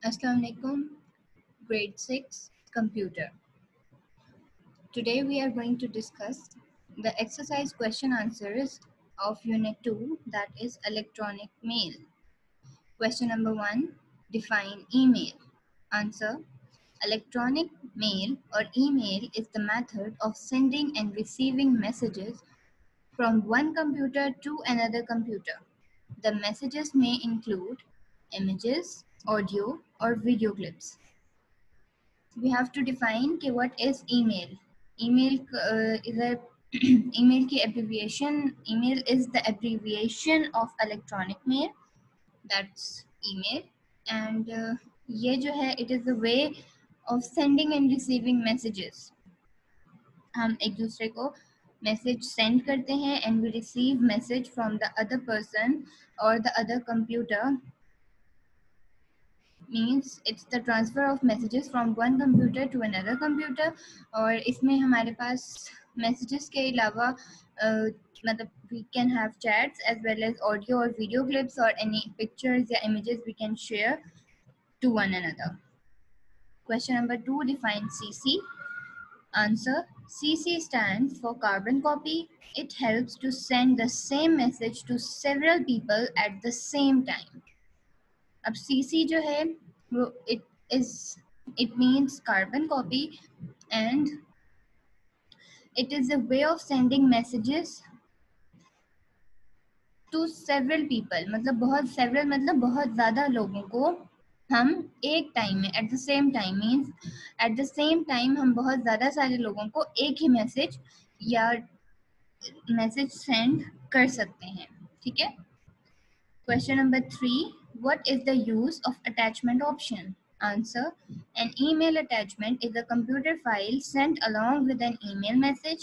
Assalamu alaikum, grade 6 computer. Today we are going to discuss the exercise question answers of unit 2, that is electronic mail. Question number 1, define email. Answer: electronic mail or email is the method of sending and receiving messages from one computer to another computer. The messages may include images, audio or video clips. We have to define कि what is email. Email is a email की abbreviation. Email is the abbreviation of electronic mail. That's email. And ये जो है it is the way of sending and receiving messages. हम एक दूसरे को message send करते हैं and we receive message from the other person or the other computer. Means it's the transfer of messages from one computer to another computer. और इसमें हमारे पास messages के अलावा मतलब we can have chats as well as audio or video clips or any pictures या images we can share to one another. Question number 2, define CC. Answer: CC stands for carbon copy. It helps to send the same message to several people at the same time. अब CC जो है वो it means carbon copy and it is a way of sending messages to several people. मतलब बहुत ज़्यादा लोगों को हम एक टाइम में at the same time means at the same time हम बहुत ज़्यादा सारे लोगों को एक ही मैसेज या मैसेज सेंड कर सकते हैं. ठीक है. Question number 3, what is the use of attachment option? Answer: an email attachment is a computer file sent along with an email message.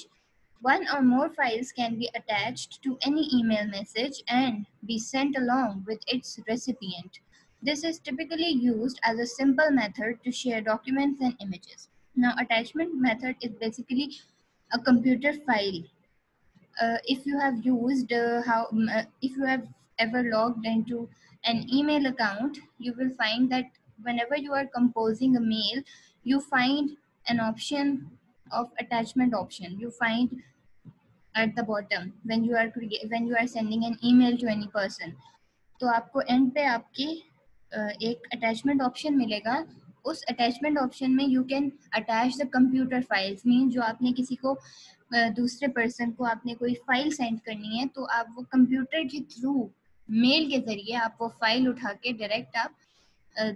One or more files can be attached to any email message and be sent along with its recipient. This is typically used as a simple method to share documents and images. Now, attachment method is basically a computer file. If you have used if you have ever logged into an email account, you will find that whenever you are composing a mail, you find an option of attachment option. You find at the bottom when you are sending an email to any person. तो आपको and पे आपकी एक attachment option मिलेगा. उस attachment option में you can attach the computer files. Mean जो आपने किसी को दूसरे पर्सन को आपने कोई फाइल सेंड करनी है तो आप वो कंप्यूटर के थ्रू मेल के जरिए आप वो फाइल उठा के डायरेक्ट आप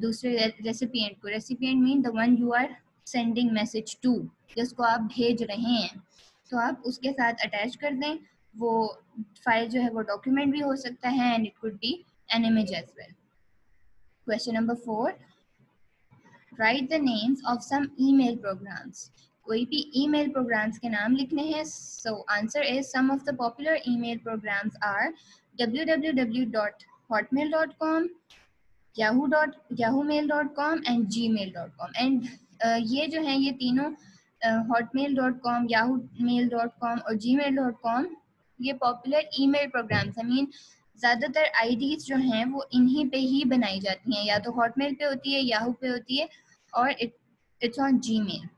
दूसरे recipient mean the one you are sending message to, जिसको आप भेज रहे हैं, तो आप उसके साथ अटैच कर दें. वो फाइल जो है वो डॉक्यूमेंट भी हो सकता है and it could be an image as well. Question number 4, write the names of some email programs. कोई भी email programs के नाम लिखने हैं. So answer is some of the popular email programs are www.hotmail.com, yahoomail.com and gmail.com. and ये जो हैं ये तीनों hotmail.com, yahoomail.com और gmail.com ये पॉपुलर ईमेल प्रोग्राम्स हैं. मीन ज़्यादातर आईडीज जो हैं वो इन्हीं पे ही बनाई जाती हैं, या तो हॉटमेल पे होती है, याहू पे होती है और it's on Gmail.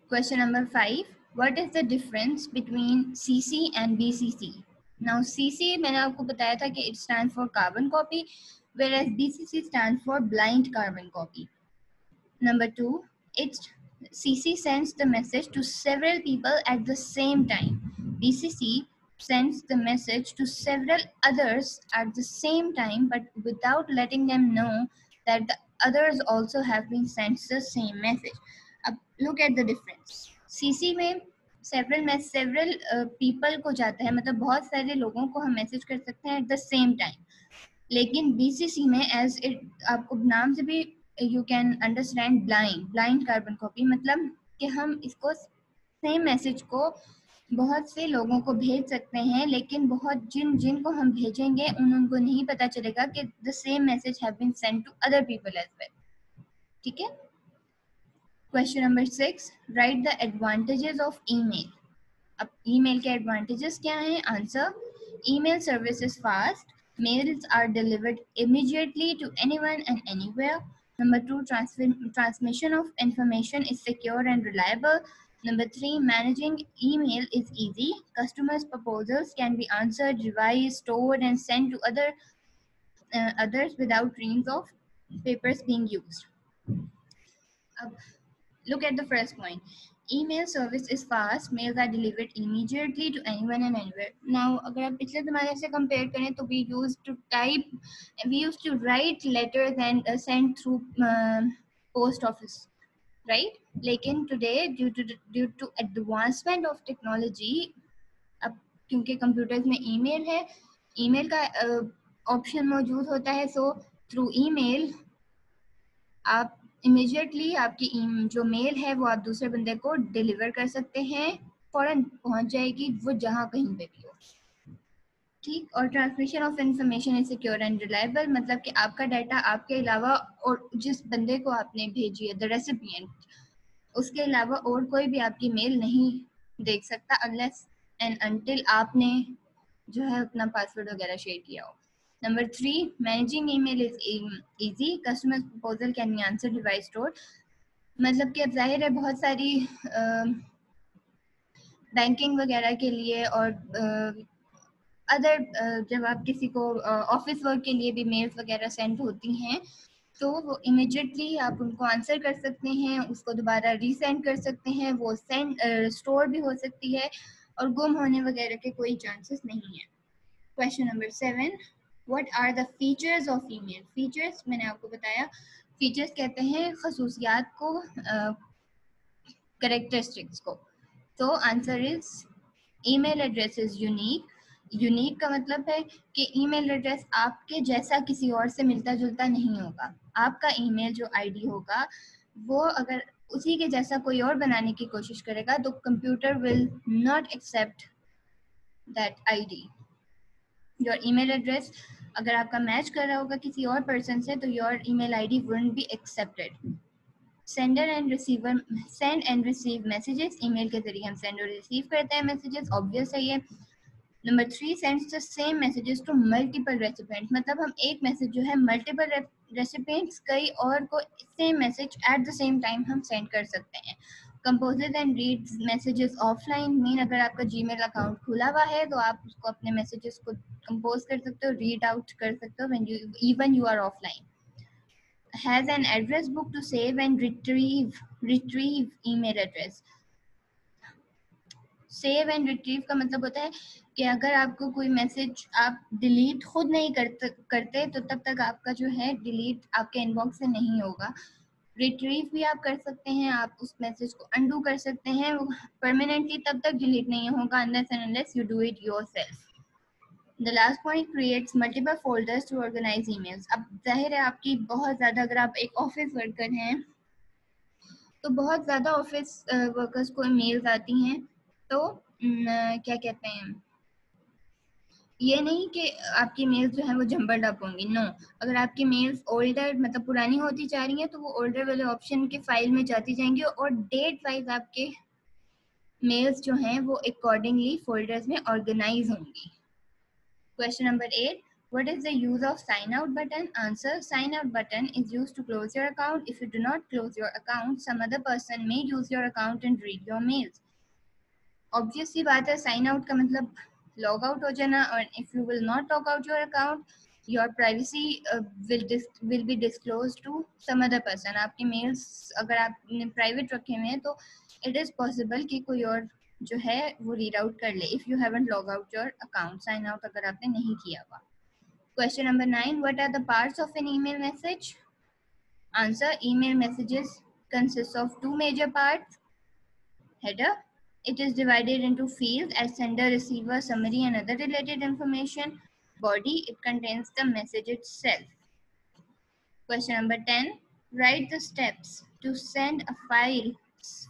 Question number 5, what is the difference between CC and BCC? Now CC मैंने आपको बताया था कि it stands for carbon copy, whereas BCC stands for blind carbon copy. Number 2, CC sends the message to several people at the same time. BCC sends the message to several others at the same time, but without letting them know that the others also have been sent the same message. अब look at the difference. CC में several people को जाता है, मतलब बहुत सारे लोगों को हम मैसेज कर सकते हैं at the same time. लेकिन BCC में as it आपको नाम से भी you can understand blind carbon copy, मतलब कि हम इसको सेम मैसेज को बहुत से लोगों को भेज सकते हैं, लेकिन बहुत जिनको हम भेजेंगे उनको नहीं पता चलेगा कि the same message have been sent to other people as well. ठीक है. Question number 6, write the advantages of email. अब email के advantages क्या हैं? Answer: email service is fast. Mails are delivered immediately to anyone and anywhere. Number two, transmission of information is secure and reliable. Number three, managing email is easy. Customers' proposals can be answered, revised, stored, and sent to others without reams of papers being used. Look at the first point. Email service is fast. Mails are delivered immediately to anyone and anywhere. Now, अगर आप पिछले ज़माने से compare करें तो we used to write letters and send through post office, right? लेकिन today due to advancement of technology, अब क्योंकि कंप्यूटर्स में ईमेल है, ईमेल का ऑप्शन मौजूद होता है, so through email आप इमीडिएटली आपकी जो मेल है वो आप दूसरे बंदे को डिलीवर कर सकते हैं, फौरन पहुंच जाएगी वो जहां कहीं पे भी हो, ठीक। और transmission of information is secure and reliable, मतलब कि आपका डाटा आपके अलावा और जिस बंदे को आपने भेजी है, द रेसिपिएंट, उसके अलावा और कोई भी आपकी मेल नहीं देख सकता अनलेस एंड अनटिल आपने जो है अपना पासवर्ड वगैरह शेयर किया हो। Number three, managing email is easy. Customer proposal can be answered, revised, stored. मतलब कि अब जाहिर है बहुत सारी बैंकिंग वगैरह के लिए और अदर जब आप किसी को ऑफिस वर्क के लिए भी मेल्स वगैरह सेंड होती हैं तो वो इमिडिएटली आप उनको आंसर कर सकते हैं, उसको दोबारा रीसेंड कर सकते हैं, वो स्टोर भी हो सकती है और गुम होने वगैरह के कोई चांसेस नहीं है। Question number 7, what are the features of email? Features मैंने आपको बताया, फीचर्स कहते हैं खसूसियात को, करेक्टरिस्टिक्स को। तो answer is email address is unique. Unique का मतलब है कि ईमेल एड्रेस आपके जैसा किसी और से मिलता जुलता नहीं होगा। आपका ईमेल जो आईडी होगा वो अगर उसी के जैसा कोई और बनाने की कोशिश करेगा तो computer will not accept that ID. Your email address अगर आपका मैच कर रहा होगा किसी और पर्सन से तो your email ID wouldn't be accepted. Sender and receiver, send and receive messages, email के जरिए हम सेंड और रिसीव करते हैं मैसेजेस, ऑब्वियस है ये। Number 3, sends the same messages to multiple recipient, मतलब हम एक मैसेज जो है मल्टीपल रेसिपिएंट्स कई और को same message at the same time हम सेंड कर सकते हैं। Composes and reads messages offline, mean अगर आपका जीमेल अकाउंट खुला हुआ है तो आप उसको अपने मैसेजेस को कंपोज कर सकते हो, रीड आउट कर सकते हो when you are offline. Has an address book to save and retrieve email address. Save and retrieve का मतलब होता है कि अगर आपको कोई मैसेज आप डिलीट खुद नहीं करते तो तब तक आपका जो है डिलीट आपके इनबॉक्स से नहीं होगा। रिट्रीव भी आप कर सकते हैं, आप उस मैसेज को अनडू कर सकते हैं, वो परमानेंटली तब तक डिलीट नहीं होगा unless you do it yourself. The last point, creates multiple folders to organize emails. अब जाहिर है आपकी बहुत ज़्यादा, अगर आप एक ऑफिस वर्कर हैं तो बहुत ज़्यादा ऑफिस वर्कर्स को मेल्स आती हैं, तो क्या कहते हैं, ये नहीं कि आपकी मेल्स जो है वो जम्बल्ड अप होंगी, नो। अगर आपकी मेल्स ओल्डर मतलब पुरानी होती जा रही हैं तो वो ओल्डर वाले ऑप्शन के फाइल में जाती जाएंगी और डेट वाइज आपके मेल्स जो हैं वो अकॉर्डिंगली फोल्डर्स में ऑर्गेनाइज होंगी। Question number 8, what is the use of sign out button? Answer, sign out button is used to close your account. If you do not close your account, some other person may use your account and read your mails. Obvious सी बात है, sign out का मतलब log out हो जाना, और if you will not log out your account your privacy will be disclose to some other person. आपके mails अगर आपने प्राइवेट रखे हुए हैं तो इट इज़ पॉसिबल कि कोई और जो है वो रीड आउट कर ले if you haven't log out your account, sign out अगर आपने नहीं किया हुआ। Question number 9, what are the parts of an email message? Answer, email messages consist of 2 major parts. Header, it is divided into fields as sender, receiver, summary and other related information. Body, it contains the message itself. Question number 10, write the steps to send a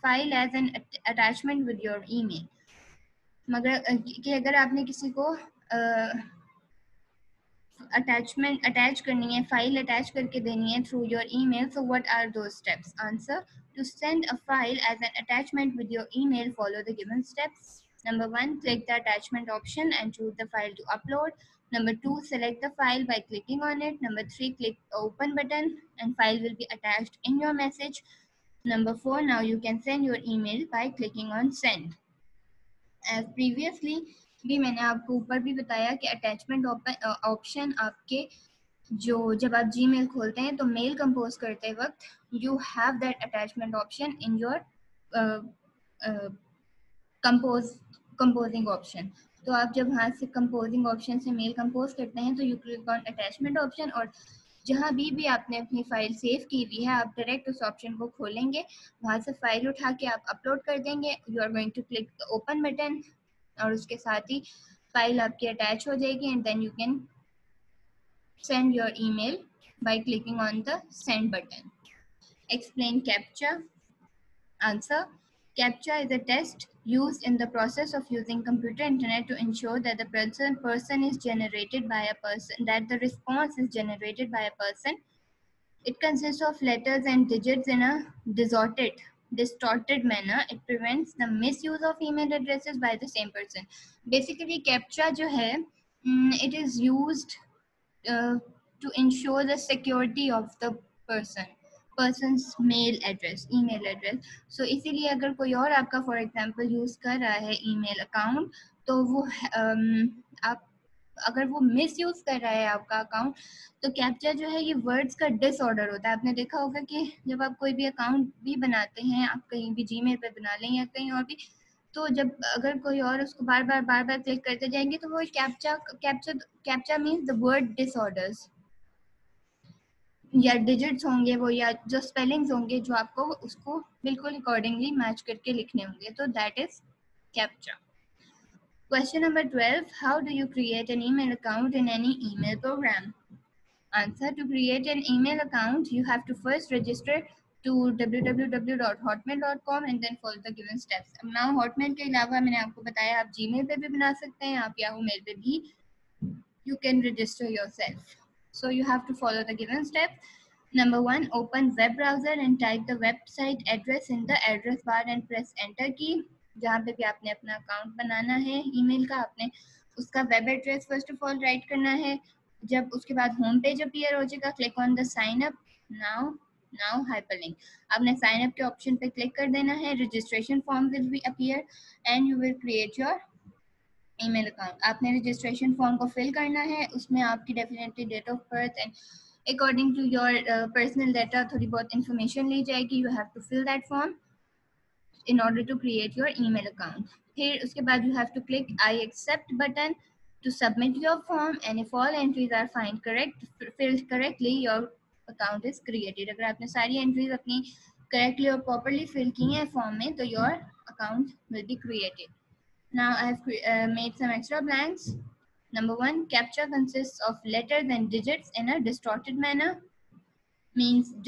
file as an attachment with your email. मगर कि अगर आपने किसी को attachment attach करनी है, file attach करके देनी है through your email, so what are those steps? Answer, to send a file as an attachment with your email, follow the given steps. Number 1, click the attachment option and choose the file to upload. Number 2, select the file by clicking on it. Number 3, click the open button and file will be attached in your message. Number 4, now you can send your email by clicking on send. As previously भी मैंने आपको ऊपर भी बताया कि attachment option आपके जो जब आप जीमेल खोलते हैं तो मेल कंपोज करते वक्त you have that attachment option in your composing option. तो आप जब वहाँ से कंपोजिंग ऑप्शन से मेल कंपोज करते हैं तो you click on attachment option और जहाँ भी आपने अपनी फाइल सेव की हुई है आप डायरेक्ट उस ऑप्शन को खोलेंगे, वहाँ से फाइल उठा के आप अपलोड कर देंगे. You are going to click the open button और उसके साथ ही फाइल आपकी अटैच हो जाएगी and then you can send your email by clicking on the send button. Explain CAPTCHA. Answer. CAPTCHA is a test used in the process of using computer internet to ensure that the person is generated by a person, that the response is generated by a person. It consists of letters and digits in a distorted manner. It prevents the misuse of email addresses by the same person. Basically, CAPTCHA जो है, it is used to ensure the security of the person's email address. So इसीलिए अगर कोई और आपका for example use कर रहा है ईमेल अकाउंट तो वो आप अगर वो मिस यूज कर रहा है आपका अकाउंट तो कैप्चा जो है ये वर्ड्स का डिसऑर्डर होता है. आपने देखा होगा कि जब आप कोई भी अकाउंट भी बनाते हैं, आप कहीं भी जीमेल पे बना लें या कहीं और भी, तो जब अगर कोई और उसको बार बार क्लिक करते जाएंगे तो वो captcha means the word disorders या डिजिट्स होंगे वो या जो स्पेलिंग्स होंगे जो आपको उसको बिल्कुल अकॉर्डिंगली मैच करके लिखने होंगे. तो that is captcha. Question number 12. How do you create an email account in any email program? Answer. To create an email account, you have to first register to www.hotmail.com and then follow the given steps. Now Hotmail के अलावा मैंने आपको बताया आप Gmail पे भी बना सकते हैं, आप Yahoo Mail पे भी you can register yourself. So you have to follow the given steps. Number 1, open web browser and type the website address in the address bar and press enter key. जहाँ पे भी आपने अपना account बनाना है email का, आपने उसका web address first of all right करना है. जब उसके बाद होम पेज अपीयर हो जाएगा, click on the sign up now hyperlink. आपने साइन अप के ऑप्शन पे क्लिक कर देना है. Registration form will be appear and you will create your email account. आपने रजिस्ट्रेशन फॉर्म को फिल करना है, उसमें आपकी definitely date of birth and according to your personal data थोड़ी बहुत इंफॉर्मेशन ली जाएगी. You have to fill that form in order to create your email account. फिर उसके बाद you have to click I accept button to submit your form and if all entries are filled correctly, your account is created. अगर आपने सारी entries अपनी correctly और properly fill की हैं form में तो your account will be created. Now I have made some extra blanks. Number 1, CAPTCHA consists of letters and digits in a distorted manner.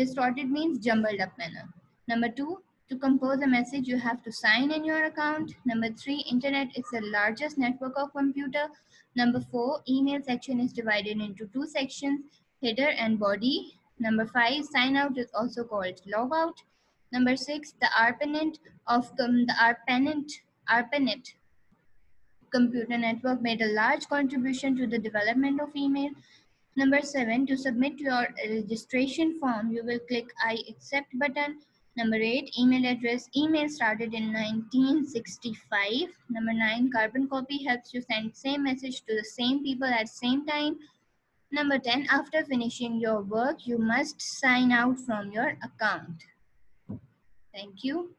Distorted means jumbled up manner. Number 2, to compose a message, you have to sign in your account. Number 3, internet is the largest network of computer. Number 4, email section is divided into 2 sections, header and body. Number 5, sign out is also called logout. Number 6, the ARPANET computer network made a large contribution to the development of email. Number 7, to submit your registration form, you will click I accept button. Number 8, email address. Email started in 1965. Number 9, carbon copy helps you send same message to the same people at same time. Number 10, after finishing your work, you must sign out from your account. Thank you.